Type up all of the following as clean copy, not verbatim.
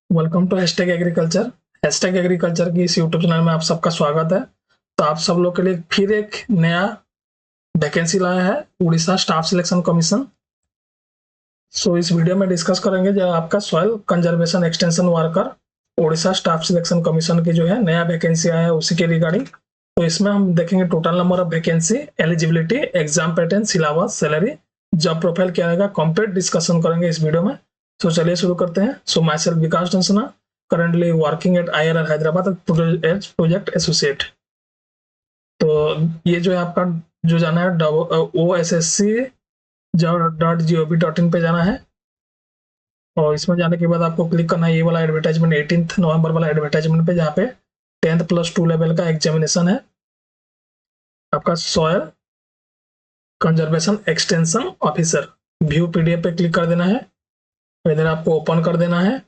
Welcome to hashtag agriculture. Hashtag agriculture की इस YouTube channel में आप सबका स्वागत है। तो आप सब लोग के लिए फिर एक नया वैकेंसी लाया है उड़ीसा स्टाफ सिलेक्शन कमीशन। इस वीडियो में डिस्कस करेंगे जो आपका soil conservation extension worker Orissa staff selection commission की जो है नया वैकेंसी आया है उसी के रिगार्डिंग। तो इसमें हम देखेंगे total number of vacancy, eligibility, exam pattern, syllabus, salary, job profile क्या रहेगा, कंप्लीट डिस्कशन करेंगे इस वीडियो में। तो चलिए शुरू करते हैं। Myself Vikas Dansana, currently working at IRR Hyderabad as project associate. तो ये जो है आपका जो जाना है OSSC.gov.in पे जाना है और इसमें जाने के बाद आपको क्लिक करना है ये वाला एडवर्टाइजमेंट 18 नवंबर वाला एडवर्टाइजमेंट पे, जहाँ पे 10th+2 लेवल का एग्जामिनेशन है आपका soil conservation extension officer. View PDF पे क्लिक कर देना है, इधर आपको ओपन कर देना है।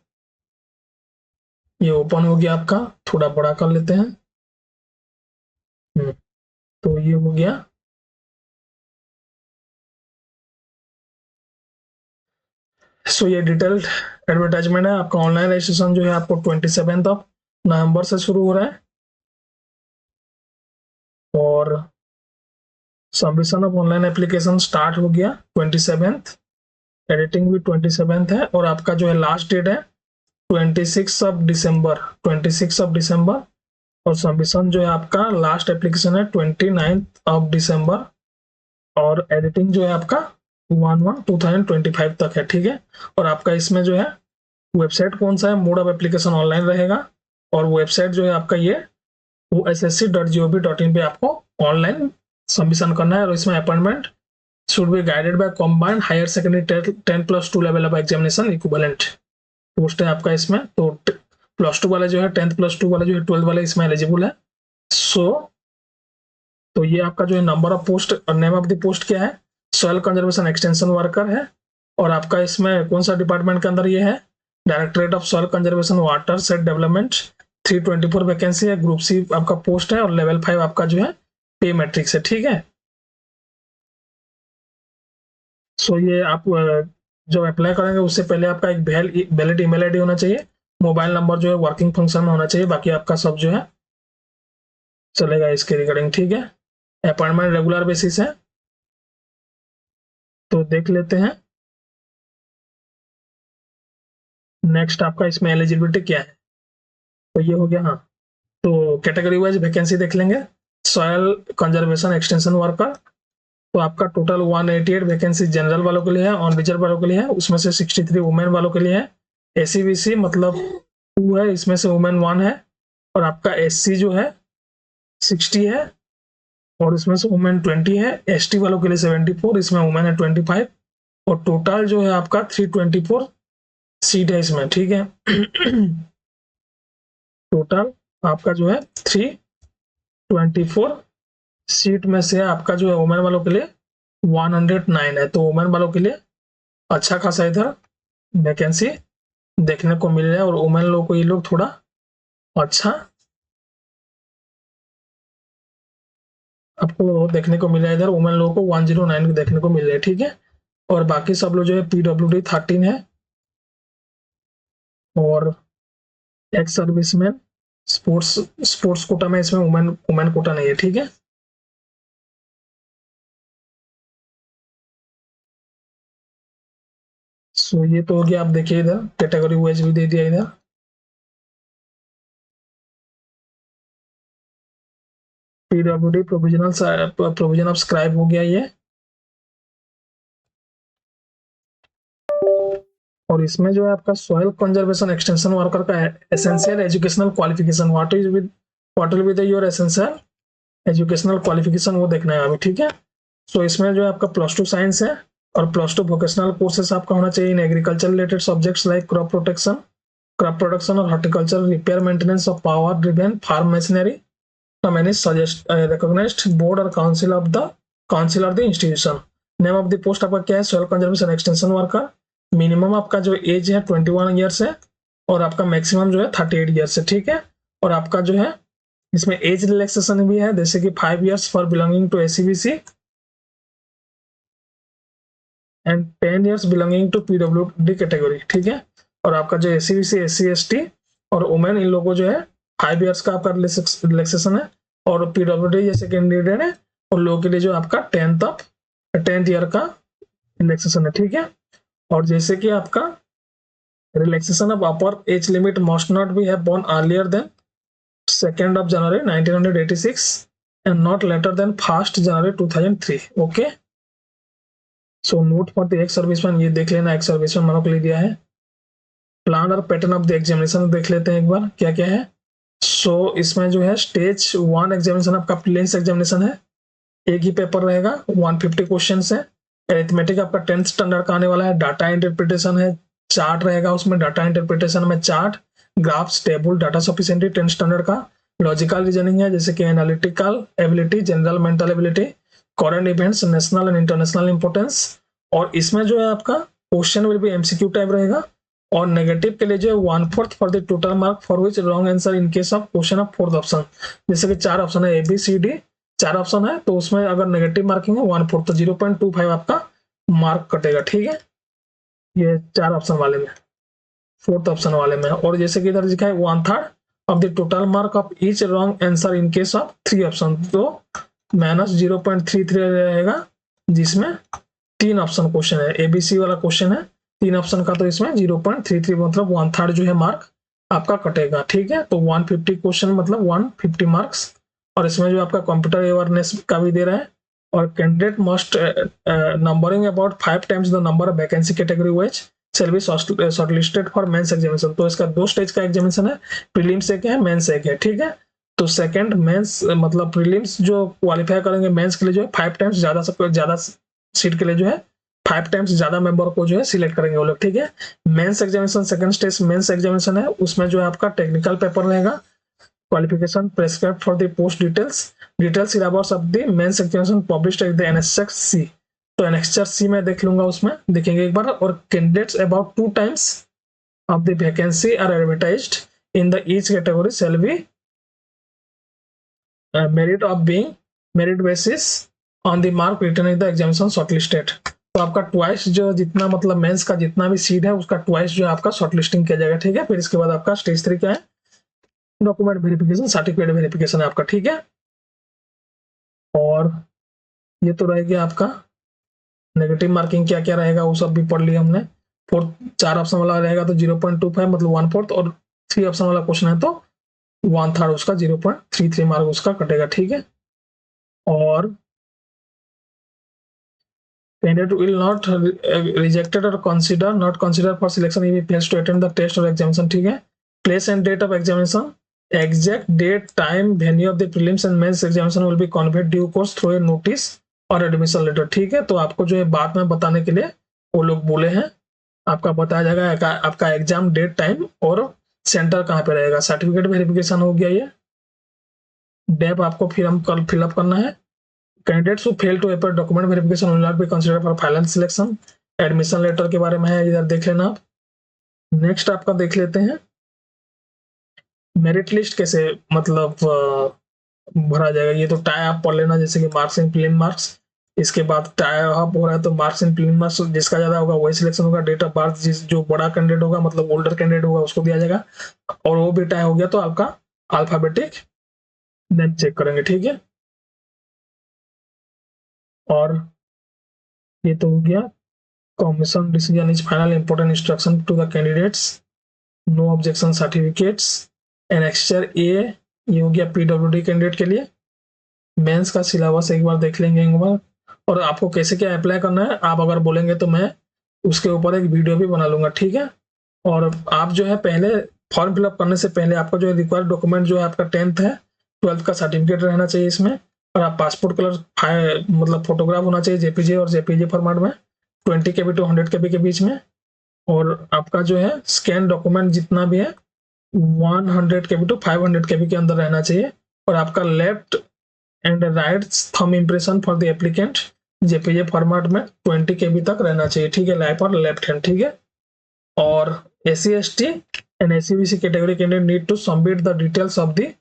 ये ओपन हो गया आपका, थोड़ा बड़ा कर लेते हैं। तो ये हो गया। ये डिटेल्ड एडवर्टाइजमेंट है। आपका ऑनलाइन रजिस्ट्रेशन जो है आपको 27 नवंबर से शुरू हो रहा है और submission of online application start हो गया 27। एडिटिंग भी 27 है और आपका जो है लास्ट डेट है 26 और सबमिशन जो है आपका लास्ट एप्लीकेशन है 29 दिसंबर और एडिटिंग जो है आपका 1/1/2025 तक है। ठीक है। और आपका इसमें जो है वेबसाइट कौन सा है, मोड ऑफ एप्लीकेशन ऑनलाइन रहेगा और वेबसाइट जो है आपका ये OSSC.gov.in पे आपको ऑनलाइन सबमिशन करना है। और इसमें appointment should be guided by combined higher secondary 10+2 level of examination equivalent post है आपका इसमें। तो +2 वाला जो है 10+2 वाला जो है 12 वाला इसमें एलिजिबल है। तो ये आपका जो है नंबर ऑफ पोस्ट और नेम ऑफ द पोस्ट क्या है, सॉइल कंजर्वेशन एक्सटेंशन वर्कर है। और आपका इसमें कौन सा डिपार्टमेंट के अंदर ये है, directorate of soil conservation water set development. 324 vacancy है, ग्रुप सी आपका पोस्ट है और लेवल 5 आपका जो है पे मैट्रिक्स है। ठीक है। ये आप जब अप्लाई करेंगे उससे पहले आपका एक वैलिड ईमेल आईडी होना चाहिए, मोबाइल नंबर जो है वर्किंग फंक्शन में होना चाहिए, बाकी आपका सब जो है चलेगा इसके रिगार्डिंग। ठीक है। अपॉइंटमेंट रेगुलर बेसिस है। तो देख लेते हैं नेक्स्ट आपका इसमें एलिजिबिलिटी क्या है। तो ये हो गया। हाँ, तो कैटेगरी वाइज वैकेंसी देख लेंगे। सॉयल कंजर्वेशन एक्सटेंशन वर्कर, तो आपका टोटल 188 वैकेंसी जनरल वालों के लिए है, ऑन रिजर्व वालों के लिए है, उसमें से 63 वुमेन वालों के लिए है। ACBC मतलब 2 है, इसमें से वुमेन 1 है। और आपका SC जो है 60 है और इसमें से वुमेन 20 है। ST वालों के लिए 74, इसमें वुमेन है 25 और टोटल जो है आपका 324 सीट है इसमें। ठीक है। टोटल आपका जो है 324 सीट में से आपका जो है वुमेन वालों के लिए 109 है। तो वुमेन वालों के लिए अच्छा खासा इधर वैकेंसी देखने को मिल रहा है और वुमेन लोग को ये लोग थोड़ा अच्छा आपको देखने को मिल रहा है। इधर वुमेन लोगों को 109 देखने को मिल रहा है। ठीक है। और बाकी सब लोग जो है PWD 13 है और एक्स सर्विसमैन स्पोर्ट्स कोटा में, इसमें वुमेन कोटा नहीं है। ठीक है। ये तो हो गया। आप देखिए इधर कैटेगरी वाइज भी दे दिया इधर। PWD प्रोविजन ऑफ स्क्राइब हो गया ये। और इसमें जो है आपका सॉइल कंजर्वेशन एक्सटेंशन वर्कर का essential educational qualification, what will be your essential educational qualification, वो देखना है अभी। ठीक है। इसमें जो है आपका +2 साइंस है और +2 वोकेशनल कोर्सेस आपका होना चाहिए in agriculture related subjects like crop production और horticulture, repair maintenance of power driven farm machinery from any recognized board or council of the institution. Name of the post आपका क्या है, soil conservation extension worker. Minimum आपका जो as है 21 years है और आपका मैक्सिमम जो है 38 ईयर्स है। ठीक है। और आपका जो है इसमें एज रिलैक्सेशन भी है, जैसे कि 5 years for belonging to ACBC and 10 years belonging to PWD category. ठीक है। और आपका जो SC SC ST और वुमेन इन लोगों को जो है 5 ईयर्स का आपका रिलैक्सेशन है, और PWD जैसे कैंडिडेट है उन लोगों के लिए जो आपका 10th ईयर का रिलैक्सेशन है, ठीक है। और जैसे कि आपका relaxation of upper age limit must not be have born earlier than 2nd of January 1986 and not later than 1st January 2003, okay. So note for the ex serviceman, ये देख लेना एक्स सर्विसमैन मानो के लिए दिया है। प्लान और pattern of the examination देख लेते हैं एक बार क्या क्या है। सो इसमें जो है स्टेज 1 एग्जामिनेशन आपका प्रीलिम्स एग्जामिनेशन है, एक ही पेपर रहेगा, 150 क्वेश्चन है। अरिथमेटिक आपका 10th स्टैंडर्ड का आने वाला है। डाटा इंटरप्रिटेशन है, चार्ट रहेगा उसमें, डाटा इंटरप्रिटेशन में chart, graphs, table, data sufficiency 10th standard का। लॉजिकल रीजनिंग है जैसे कि analytical ability, general mental ability, current events, national and international importance. और इसमें जो है आपका question will be MCQ type रहेगा, और नेगेटिव के लिए जो है 1/4 for the total mark for which wrong answer in case of question of 4th option. जैसे कि 4 ऑप्शन है ABCD, 4 ऑप्शन है, तो उसमें अगर नेगेटिव मार्किंग है 1/4 तो 0.25 आपका मार्क कटेगा, ठीक है। ये 4 ऑप्शन वाले में, 4th ऑप्शन वाले में। और जैसे कि इधर लिखा है 1/3 of the total mark of each wrong answer in case of 3 option, तो -0.33 रहेगा, जिसमें 3 ऑप्शन क्वेश्चन है, ABC वाला क्वेश्चन है 3 ऑप्शन का, तो इसमें 0.33 मतलब 1/3 जो है मार्क आपका कटेगा, ठीक है। तो 150 क्वेश्चन मतलब 150 मार्क्स। और इसमें जो आपका कंप्यूटर अवेयरनेस का भी दे रहा है, और candidate must numbering about 5 times the number of vacancy category wise shall be shortlisted for mains examination. तो इसका 2 स्टेज का एग्जामिनेशन है, प्रीलिम्स एक है, मेंस एक है, ठीक है। तो सेकंड मेंस मतलब प्रीलिम्स जो क्वालिफाई करेंगे मेंस के लिए जो है 5 टाइम्स ज्यादा सीट के लिए जो है 5 टाइम्स ज्यादा मेंबर को जो है सिलेक्ट करेंगे वो लोग, ठीक है। Mains examination second stage mains examination है, उसमें जो है आपका टेक्निकल पेपर रहेगा, qualification prescribed for the post details syllabus of the mains examination published at the annexure C. तो एनेक्सर सी में देख लूंगा, उसमें देखेंगे एक बार। और candidates about 2 times of the vacancy are advertised in the each category shall be merit of being merit basis on the mark written in the examination shortlisted. तो आपका ट्वाइस जो जितना मतलब मेंस का जितना भी सीट है उसका ट्वाइस जो है आपका शॉर्टलिस्टिंग किया जाएगा, ठीक है। फिर इसके बाद आपका स्टेज 3 क्या है, डॉक्यूमेंट वेरिफिकेशन, सर्टिफिकेट वेरिफिकेशन है आपका, ठीक है। और ये तो रह गया आपका नेगेटिव मार्किंग क्या क्या रहेगा वो सब भी पढ़ लिया हमने। 4 ऑप्शन वाला रहेगा तो 0.25 मतलब 1/4, और 3 ऑप्शन वाला क्वेश्चन है तो 1/3 उसका 0.33 मार्क उसका कटेगा, ठीक है। और candidate will not rejected or not considered for selection if he fails to attend the test or examination, ठीक है। Place and date of examination, exact date, time, venue of the prelims and mains examination will be conveyed due course through a notice और admission letter, ठीक है। तो आपको जो है बाद में बताने के लिए वो लोग बोले हैं, आपका बताया जाएगा आपका एग्जाम डेट, टाइम और सेंटर कहाँ पे रहेगा। सर्टिफिकेट वेरिफिकेशन हो गया, ये डेप आपको फिर हम कल फिलअप करना है। Candidates who fail to appear document verification will not be considered for final selection. Admission letter के बारे में है, इधर देख लेना आप। नेक्स्ट आपका देख लेते हैं मेरिट लिस्ट कैसे मतलब भरा जाएगा। ये तो टाई आप पढ़ लेना, जैसे कि मार्क्स इन प्रीलिम मार्क्स, इसके बाद टाई अप हो रहा है तो मार्क्स इन प्रीलिम मार्क्स जिसका ज्यादा होगा वही सिलेक्शन होगा। डेट ऑफ बर्थ जो बड़ा कैंडिडेट होगा मतलब ओल्डर कैंडिडेट होगा उसको दिया जाएगा, और वो भी टाई हो गया तो आपका अल्फाबेटिक नेम चेक करेंगे, ठीक है। और ये तो हो गया commission decision is final important instruction to the candidates, no objection certificates, annexure A, ये हो गया PWD कैंडिडेट के लिए। मेंस का सिलेबस एक बार देख लेंगे एक बार, और आपको कैसे क्या अप्लाई करना है आप अगर बोलेंगे तो मैं उसके ऊपर एक वीडियो भी बना लूंगा, ठीक है। और आप जो है पहले फॉर्म फिलअप करने से पहले आपका जो रिक्वायर्ड डॉक्यूमेंट जो है आपका 10th है, 12th का सर्टिफिकेट रहना चाहिए इसमें, और आप पासपोर्ट कलर मतलब फोटोग्राफ होना चाहिए JPG और JPG फॉर्मेट में 20 KB to 100 KB के बीच में। और आपका जो है स्कैन डॉक्यूमेंट जितना भी है 100 KB to 500 KB के अंदर रहना चाहिए। और आपका left and right thumb impression for the applicant JPG format में 20 KB तक रहना चाहिए, ठीक है, लाइफ और लेफ्ट हैंड, ठीक है। और SC ST and SC BC category candidate need to submit the details of the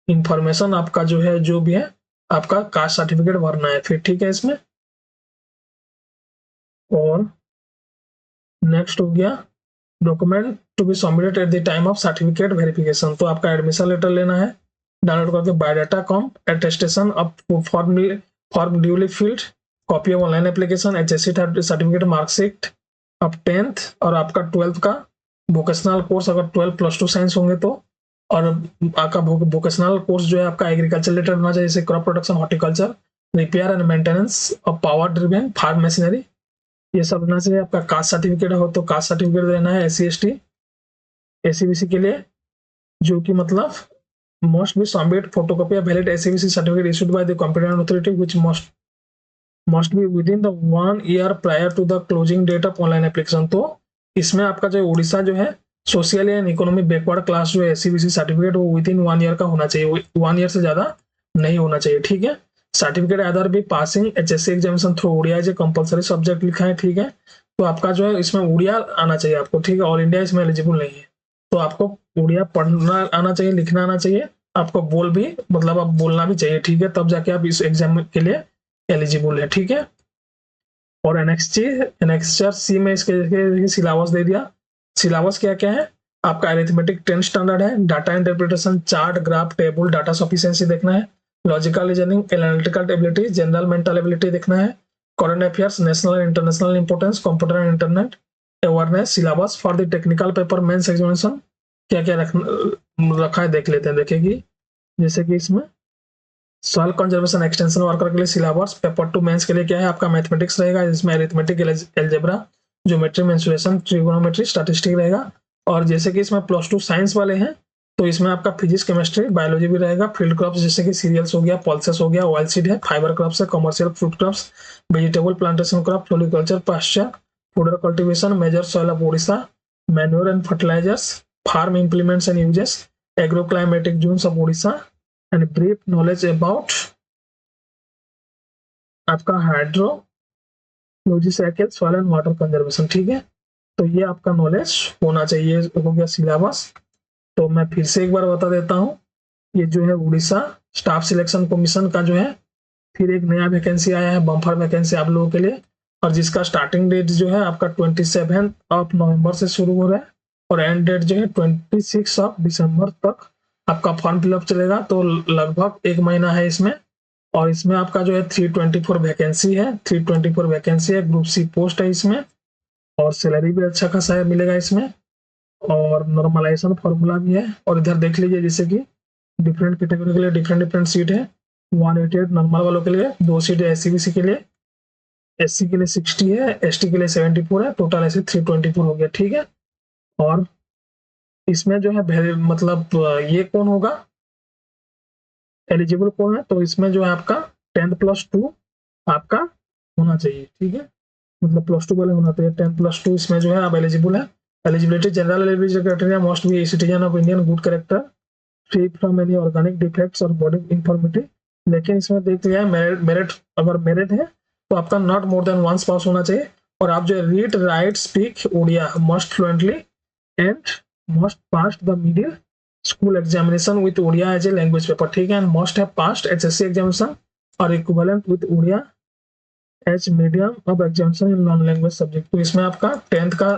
information, आपका जो है जो भी है आपका कास्ट सर्टिफिकेट भरना है फिर, ठीक है इसमें। और नेक्स्ट हो गया document to be submitted at the time of certificate verification, तो आपका एडमिशन लेटर लेना है डाउनलोड करके, biodata cum attestation of form duly filled, copy of online application, HSC certificate, marksheet of 10th और आपका 12th का वोकेशनल कोर्स, अगर 12+2 science होंगे तो, और आपका वोकेशनल कोर्स जो है आपका एग्रीकल्चर रिलेटेड होना चाहिए, जैसे crop production, horticulture, repair and maintenance of power driven farm machinery, ये सब होना चाहिए। आपका कास्ट सर्टिफिकेट हो तो कास्ट सर्टिफिकेट देना है SC ST ACBC के लिए, जो कि मतलब must be submit photocopy of valid SCBC certificate issued by the competent authority which must be within the 1 year prior to the closing date of online application। तो इसमें आपका जो उड़ीसा जो है social and economy backward class जो है SCBC certificate वो within 1 year का होना चाहिए, 1 ईयर से ज्यादा नहीं होना चाहिए, ठीक है। सर्टिफिकेट आधार भी passing HSC examination through Odia जो कंपलसरी सब्जेक्ट लिखा है, ठीक है। तो आपका जो है इसमें उड़िया आना चाहिए आपको, ठीक है। ऑल इंडिया इसमें एलिजिबल नहीं है, तो आपको उड़िया पढ़ना आना चाहिए, लिखना आना चाहिए, आपको बोल भी मतलब आप बोलना भी चाहिए, ठीक है, तब जाके आप इस एग्जाम के लिए एलिजिबल है, ठीक है। और एनेक्स्चर सी में इसके सिलेबस दे दिया। सिलेबस क्या क्या है आपका, अरिथमेटिक 10 स्टैंडर्ड है, data interpretation, chart, graph, table, data sufficiency देखना है, logical reasoning, analytical ability, general mental ability देखना है, current affairs, national international importance, computer and internet awareness. Syllabus for the technical paper mains examination क्या क्या रखा है देख लेते हैं, देखेगी। जैसे कि इसमें सॉइल कंजर्वेशन एक्सटेंशन वर्कर के लिए सिलेबस, पेपर 2 मेंस के लिए क्या है आपका मैथमेटिक्स रहेगा, जिसमें arithmetic, algebra, geometry, mensuration, trigonometry, statistics रहेगा। और जैसे कि इसमें +2 साइंस वाले हैं तो इसमें आपका फिजिक्स, केमिस्ट्री, बायोलॉजी भी रहेगा। फील्ड क्रॉप्स जैसे कि सीरियल्स हो गया, पल्सेस हो गया, ऑयल सीड है, फाइबर क्रॉप्स है, commercial fruit crops, vegetable plantation crop, floriculture, pasture, fodder cultivation, major soil of Odisha, manure and fertilisers, farm implements and uses, agroclimatic zones of Odisha and brief knowledge about आपका hydrology cycle, soil and water conservation, ठीक है। तो ये आपका knowledge होना चाहिए, हो गया सिलेबस। तो मैं फिर से एक बार बता देता हूँ, ये जो है उड़ीसा स्टाफ सिलेक्शन कमीशन का जो है फिर एक नया वैकेंसी आया है, बम्पर वैकेंसी आप लोगों के लिए, और जिसका स्टार्टिंग डेट जो है आपका 27 नवंबर से शुरू हो रहा है और एंड डेट जो है 26 दिसंबर तक आपका फॉर्म फिलअप चलेगा। तो लगभग 1 महीना है इसमें, और इसमें आपका जो है 324 वैकेंसी है, 324 वैकेंसी है, ग्रुप C पोस्ट है इसमें, और सैलरी भी अच्छा खासा मिलेगा इसमें, और नॉर्मलाइजेशन फॉर्मूला भी है। और इधर देख लीजिए जैसे कि डिफरेंट कैटेगरी के लिए डिफरेंट सीट है, 188 नॉर्मल वालों के लिए, 2 सीट है SCBC के लिए, SC के लिए 60 है, ST के लिए 74 है, टोटल ऐसे 324 हो गया, ठीक है। और इसमें जो है मतलब ये कौन होगा एलिजिबल कौन है, तो इसमें जो है आपका 10+2 आपका होना चाहिए, ठीक है, मतलब +2 वाले होना चाहिए, 10+2 इसमें जो है आप एलिजिबल है। Eligibility general eligibility criteria must be a citizen of Indian, good character, free from any organic defects और बॉडी इंफॉर्मिटी। लेकिन इसमें देख लिया है मेरिट, अगर मेरिट है तो आपका नॉट मोर देन 1 पास होना चाहिए, और आप जो है read, write, speak Odia must fluently and must pass the middle school examination with Odia as a language paper, ठीक है, and must have passed HSC examination और equivalent with Odia as medium of examination in non language subject. तो इसमें आपका 10th का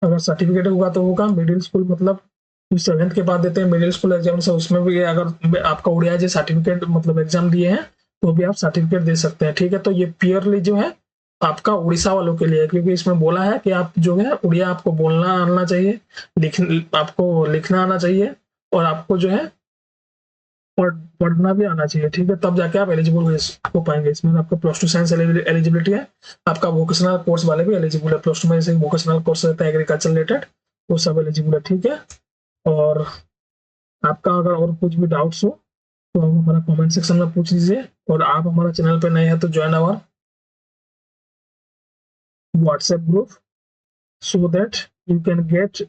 अगर certificate होगा तो होगा, मिडिल स्कूल मतलब 7th के बाद देते हैं मिडिल स्कूल एग्जामिनेशन, उसमें भी अगर आपका उड़िया जो सर्टिफिकेट मतलब एग्जाम दिए हैं तो भी आप सर्टिफिकेट दे सकते हैं, ठीक है। तो ये प्योरली जो है आपका उड़ीसा वालों के लिए, क्योंकि इसमें बोला है कि आप जो है उड़िया आपको बोलना आना चाहिए, आपको लिखना आना चाहिए, और आपको जो है पढ़ना भी आना चाहिए, ठीक है, तब जाके आप एलिजिबल हो पाएंगे। इसमें आपका +2 साइंस एलिजिबिलिटी है, आपका वोकेशनल कोर्स वाले भी एलिजिबल है, +2 में जैसे वोकेशनल कोर्स रहता है एग्रीकल्चर रिलेटेड वो सब एलिजिबल है, ठीक है। और आपका अगर और कुछ भी डाउट्स हो तो आप हमारा कमेंट सेक्शन में पूछ लीजिए, और आप हमारा चैनल पे नए हैं तो join our WhatsApp group so that you can get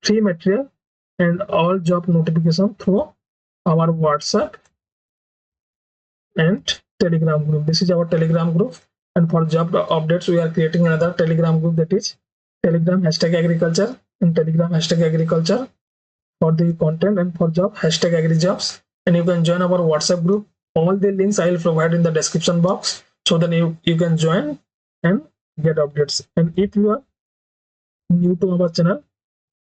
free material and all job notification through our WhatsApp and Telegram group. This is our Telegram group, and for job updates we are creating another Telegram group, that is Telegram #agriculture and Telegram #agriculture for the content, and for job #agrijobs, and you can join our WhatsApp group. All the links I will provide in the description box, so that you can join and get updates. And if you are new to our channel,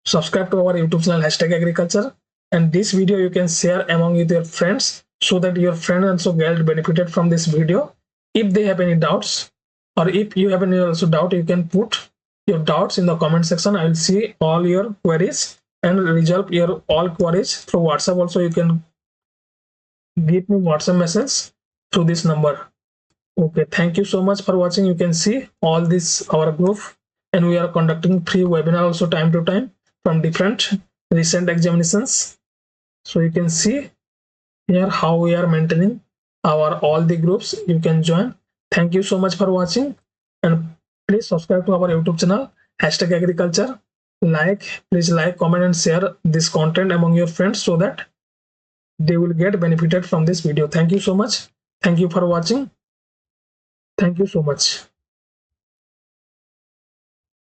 subscribe to our YouTube channel #agriculture, and this video you can share among with your friends so that your friends also get benefited from this video. If they have any doubts, or if you have any also doubt, you can put your doubts in the comment section. I will see all your queries and resolve your all queries through WhatsApp. Also, you can give me WhatsApp message through this number. Okay, thank you so much for watching. You can see all this our group, and we are conducting free webinar also time to time from different recent examinations. So you can see here how we are maintaining our all the groups. You can join. Thank you so much for watching, and please subscribe to our YouTube channel #agriculture. Please like, comment, and share this content among your friends so that they will get benefited from this video. Thank you so much. Thank you for watching. Thank you so much.